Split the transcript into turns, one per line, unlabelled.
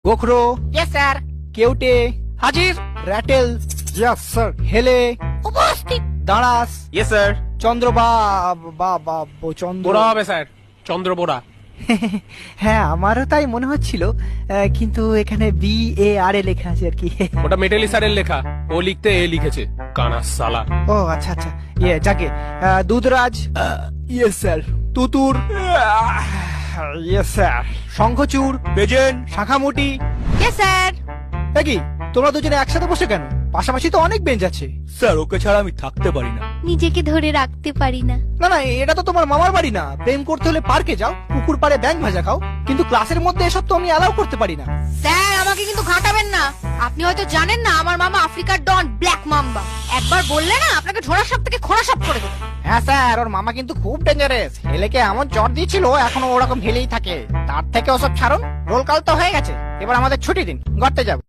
গোখরো,
yes sir.
কেউটে,
হাজির।
Ratel,
yes sir.
হেলে,
উপস্থিত।
দাঁড়াস,
ইয়েস স্যার।
চন্দ্র চন্দ্র।
বোরা হবে স্যার, চন্দ্র বোরা।
হ্যাঁ, আমারও তাই মনে হচ্ছিল, কিন্তু এখানে BAR লেখা আছে আর কি।
ওটা মেটেলি স্যারের লেখা, ও লিখতে এ লিখেছে, কানা সালা।
ও আচ্ছা আচ্ছা, যাকে দুধরাজ,
ইয়েস স্যার।
তুতুর,
ইয়েস স্যার।
শঙ্খচূড়,
বেজেন।
শাখামুটি।
Yes sir.
কি তোমরা দুজনে একসাথে বসে কেন? পাশাপাশি তো অনেক বেঞ্চ আছে।
স্যার, ওকে ছাড়া আমি থাকতে পারি না।
নিজেকে ধরে রাখতে পারি না।
না না, এটা তো তোমার মামার বাড়ি না। প্রেম করতে হলে পার্কে যাও, পুকুর পাড়ে ব্যাঙ ভাজা খাও, কিন্তু ক্লাসের মধ্যে এসব তো আমি অ্যালাউ করতে পারি না।
স্যার, আমাকে কিন্তু ঘাটাবেন না। আপনি হয়তো জানেন না, আমার মামা আফ্রিকার ডন ব্ল্যাক মাম্বা। একবার বললে না, আপনাকে ঝোড়া সাপ থেকে খোঁড়া সাপ করে দেবে।
হ্যাঁ স্যার, ওর মামা কিন্তু খুব ডেঞ্জারাস। হেলেকে এমন জ্বর দিয়েছিল, এখনো ওরকম হেলেই থাকে। তার থেকে ওসব ছাড়ুন, রোল কাল তো হয়ে গেছে। এবার আমাদের ছুটি দিন, ঘুরতে যাব।